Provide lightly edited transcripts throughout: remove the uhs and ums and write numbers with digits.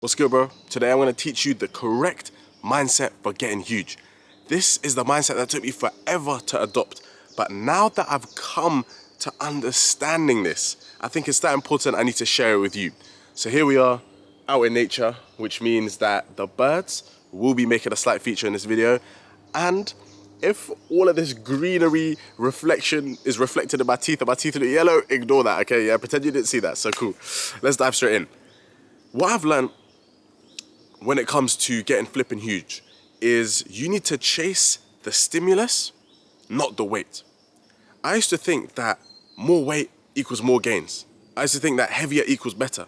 What's good, bro? Today I'm going to teach you the correct mindset for getting huge. This is the mindset that took me forever to adopt, but now that I've come to understanding this, I think it's that important I need to share it with you. So here we are out in nature, which means that the birds will be making a slight feature in this video, and if all of this greenery reflection is reflected in my teeth and my teeth are yellow, ignore that, okay? Yeah, pretend you didn't see that. So cool. Let's dive straight in. What I've learned when it comes to getting flipping huge is you need to chase the stimulus, not the weight. I used to think that more weight equals more gains. I used to think that heavier equals better.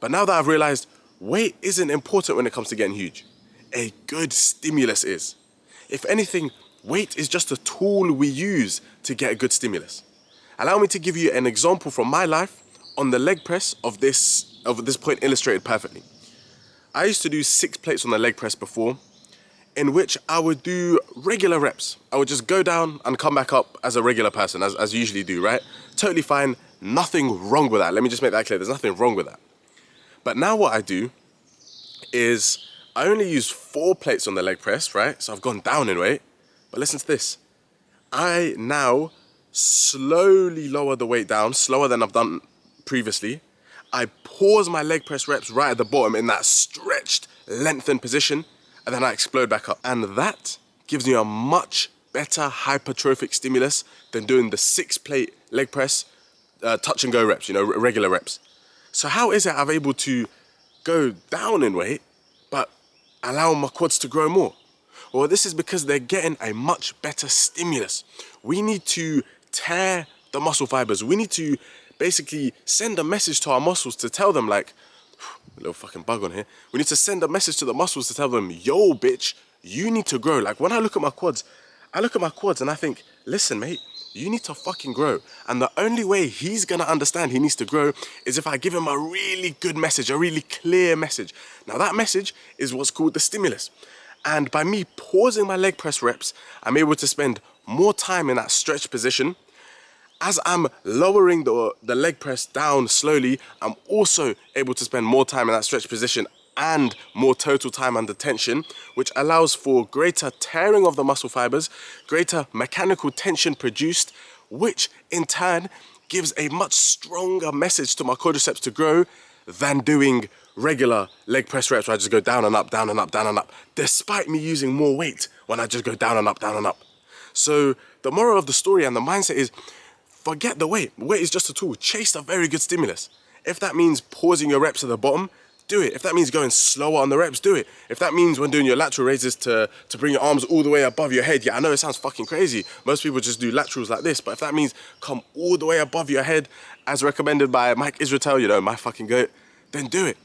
But now that I've realized weight isn't important when it comes to getting huge, a good stimulus is. If anything, weight is just a tool we use to get a good stimulus. Allow me to give you an example from my life on the leg press of this point illustrated perfectly. I used to do 6 plates on the leg press before, in which I would do regular reps. I would just go down and come back up as a regular person, as you usually do, right? Totally fine, nothing wrong with that. Let me just make that clear, there's nothing wrong with that. But now what I do is I only use 4 plates on the leg press, right? So I've gone down in weight, but listen to this. I now slowly lower the weight down, slower than I've done previously. I pause my leg press reps right at the bottom in that stretched, lengthened position, and then I explode back up. And that gives me a much better hypertrophic stimulus than doing the 6 plate leg press touch and go reps, regular reps. So how is it I'm able to go down in weight, but allow my quads to grow more? Well, this is because they're getting a much better stimulus. We need to tear the muscle fibers. We need to basically send a message to our muscles to tell them, like, a little fucking bug on here. We need to send a message to the muscles to tell them, yo, bitch, you need to grow. Like, when I look at my quads and I think, listen, mate, you need to fucking grow. And the only way he's gonna understand he needs to grow is if I give him a really good message, a really clear message. Now, that message is what's called the stimulus. And by me pausing my leg press reps, I'm able to spend more time in that stretched position. As I'm lowering the leg press down slowly, I'm also able to spend more time in that stretched position and more total time under tension, which allows for greater tearing of the muscle fibers, greater mechanical tension produced, which in turn gives a much stronger message to my quadriceps to grow than doing regular leg press reps where I just go down and up, down and up, down and up, despite me using more weight when I just go down and up, down and up. So the moral of the story and the mindset is, forget the weight. Weight is just a tool. Chase a very good stimulus. If that means pausing your reps at the bottom, do it. If that means going slower on the reps, do it. If that means when doing your lateral raises to bring your arms all the way above your head, yeah, I know it sounds fucking crazy. Most people just do laterals like this, but if that means come all the way above your head, as recommended by Mike Israel, my fucking goat, then do it.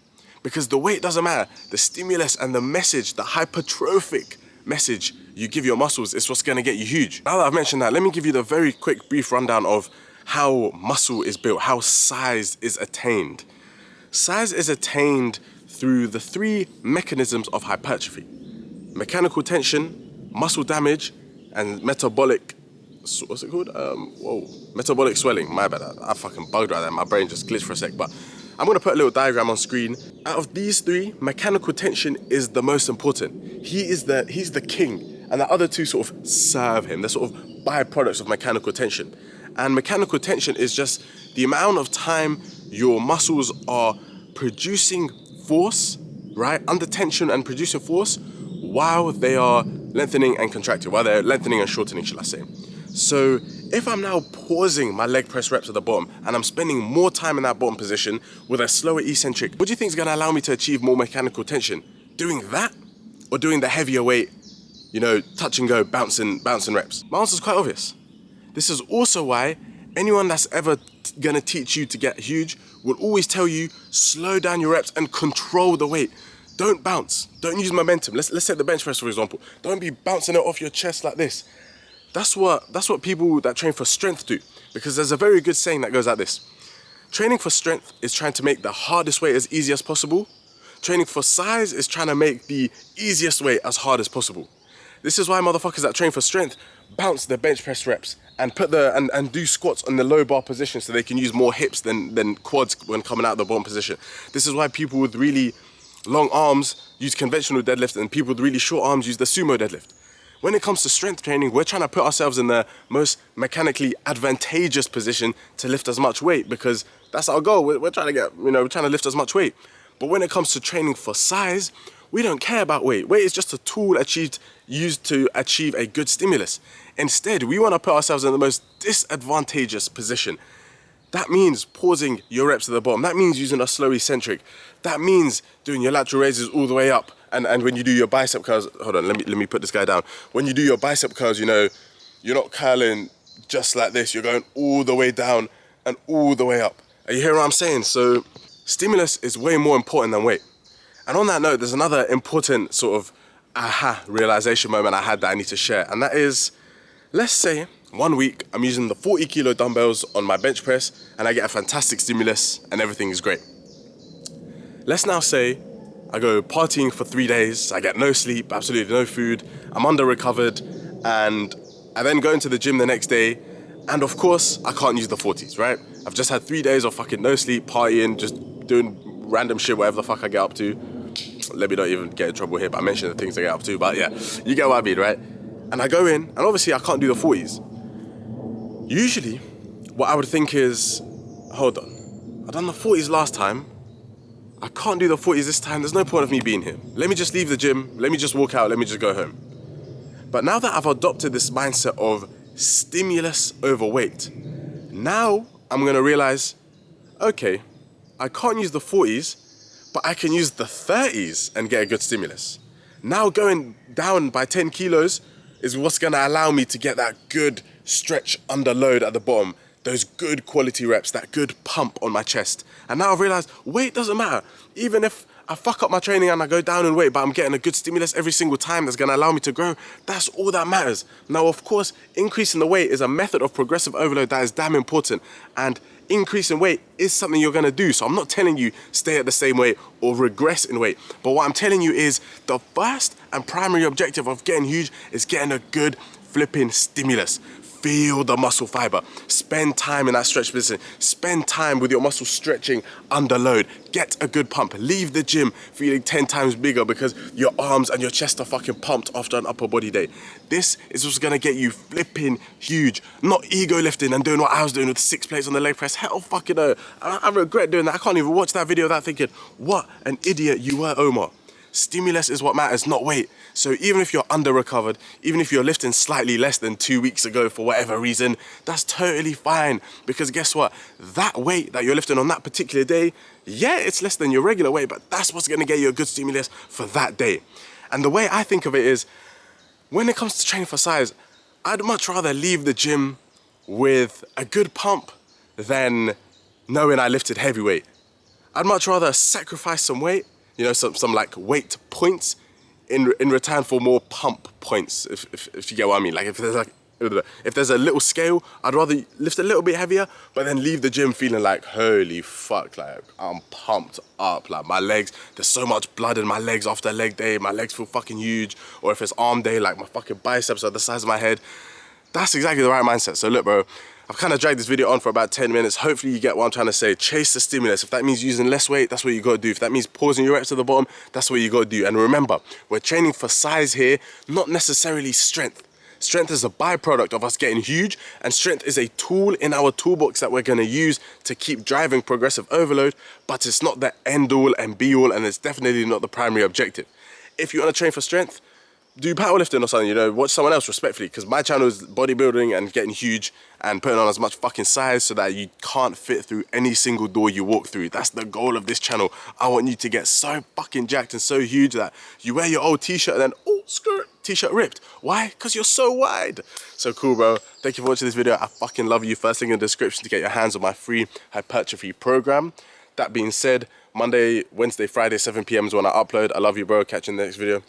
Because the weight doesn't matter. The stimulus and the message, the hypertrophic message you give your muscles is what's gonna get you huge. Now that I've mentioned that, let me give you the very quick brief rundown of how muscle is built, how size is attained. Size is attained through the 3 mechanisms of hypertrophy: mechanical tension, muscle damage, and metabolic, what's it called? Metabolic swelling. My bad, I fucking bugged right there. My brain just glitched for a sec, but I'm gonna put a little diagram on screen. Out of these 3, mechanical tension is the most important. He's the king, and the other 2 sort of serve him. They're sort of byproducts of mechanical tension. And mechanical tension is just the amount of time your muscles are producing force, right? Under tension and producing force while they are lengthening and contracting, while they're lengthening and shortening, shall I say. So if I'm now pausing my leg press reps at the bottom and I'm spending more time in that bottom position with a slower eccentric, what do you think is gonna allow me to achieve more mechanical tension? Doing that or doing the heavier weight, touch and go, bouncing reps? My answer's quite obvious. This is also why anyone that's ever gonna teach you to get huge will always tell you, slow down your reps and control the weight. Don't bounce, don't use momentum. Let's take the bench press, for example. Don't be bouncing it off your chest like this. That's what people that train for strength do, because there's a very good saying that goes like this: training for strength is trying to make the hardest weight as easy as possible. Training for size is trying to make the easiest weight as hard as possible. This is why motherfuckers that train for strength bounce their bench press reps and and do squats on the low bar position so they can use more hips than quads when coming out of the bottom position. This is why people with really long arms use conventional deadlift, and people with really short arms use the sumo deadlift. When it comes to strength training, we're trying to put ourselves in the most mechanically advantageous position to lift as much weight, because that's our goal. We're trying to get, we're trying to lift as much weight. But when it comes to training for size, we don't care about weight. Weight is just a tool used to achieve a good stimulus. Instead, we want to put ourselves in the most disadvantageous position. That means pausing your reps at the bottom. That means using a slow eccentric. That means doing your lateral raises all the way up. And when you do your bicep curls, hold on, let me put this guy down. When you do your bicep curls, you're not curling just like this. You're going all the way down and all the way up. Are you hearing what I'm saying? So stimulus is way more important than weight. And on that note, there's another important sort of aha realization moment I had that I need to share. And that is, let's say 1 week I'm using the 40 kilo dumbbells on my bench press and I get a fantastic stimulus and everything is great. Let's now say I go partying for 3 days, I get no sleep, absolutely no food, I'm under recovered, and I then go into the gym the next day, and of course I can't use the 40s, right? I've just had 3 days of fucking no sleep, partying, just doing random shit, whatever the fuck I get up to. Let me not even get in trouble here, but I mentioned the things I get up to, but yeah, you get what I mean, right? And I go in, and obviously I can't do the 40s. Usually, what I would think is, hold on, I've done the 40s last time, I can't do the 40s this time, there's no point of me being here. Let me just leave the gym, let me just walk out, let me just go home. But now that I've adopted this mindset of stimulus over weight, now I'm gonna realize, okay, I can't use the 40s, but I can use the 30s and get a good stimulus. Now going down by 10 kilos is what's gonna allow me to get that good stretch under load at the bottom, those good quality reps, that good pump on my chest. And now I've realized weight doesn't matter. Even if I fuck up my training and I go down in weight, but I'm getting a good stimulus every single time that's gonna allow me to grow, that's all that matters. Now, of course, increasing the weight is a method of progressive overload that is damn important, and increasing weight is something you're gonna do. So I'm not telling you stay at the same weight or regress in weight, but what I'm telling you is the first and primary objective of getting huge is getting a good flipping stimulus. Feel the muscle fiber, spend time in that stretch position, spend time with your muscles stretching under load, get a good pump, leave the gym feeling 10 times bigger because your arms and your chest are fucking pumped after an upper body day. This is what's gonna get you flipping huge, not ego lifting and doing what I was doing with 6 plates on the leg press. Hell fucking no, I regret doing that. I can't even watch that video without thinking, what an idiot you were, Omar. Stimulus is what matters, not weight. So even if you're under recovered, even if you're lifting slightly less than 2 weeks ago for whatever reason, that's totally fine. Because guess what? That weight that you're lifting on that particular day, yeah, it's less than your regular weight, but that's what's gonna get you a good stimulus for that day. And the way I think of it is, when it comes to training for size, I'd much rather leave the gym with a good pump than knowing I lifted heavyweight. I'd much rather sacrifice some weight, some like weight points in return for more pump points, if you get what I mean. Like if there's a little scale, I'd rather lift a little bit heavier, but then leave the gym feeling like, holy fuck, like I'm pumped up, like my legs, there's so much blood in my legs after leg day, my legs feel fucking huge. Or if it's arm day, like my fucking biceps are the size of my head. That's exactly the right mindset. So look, bro, I've kind of dragged this video on for about 10 minutes. Hopefully you get what I'm trying to say. Chase the stimulus. If that means using less weight, that's what you gotta do. If that means pausing your reps at the bottom, that's what you gotta do. And remember, we're training for size here, not necessarily strength. Strength is a byproduct of us getting huge, and strength is a tool in our toolbox that we're gonna use to keep driving progressive overload, but it's not the end all and be all, and it's definitely not the primary objective. If you wanna train for strength, do powerlifting or something, watch someone else respectfully, because my channel is bodybuilding and getting huge and putting on as much fucking size so that you can't fit through any single door you walk through. That's the goal of this channel. I want you to get so fucking jacked and so huge that you wear your old t-shirt and then, oh, skirt, t-shirt ripped. Why? Because you're so wide. So cool, bro. Thank you for watching this video. I fucking love you. First link in the description to get your hands on my free hypertrophy program. That being said, Monday, Wednesday, Friday, 7 p.m. is when I upload. I love you, bro. Catch you in the next video.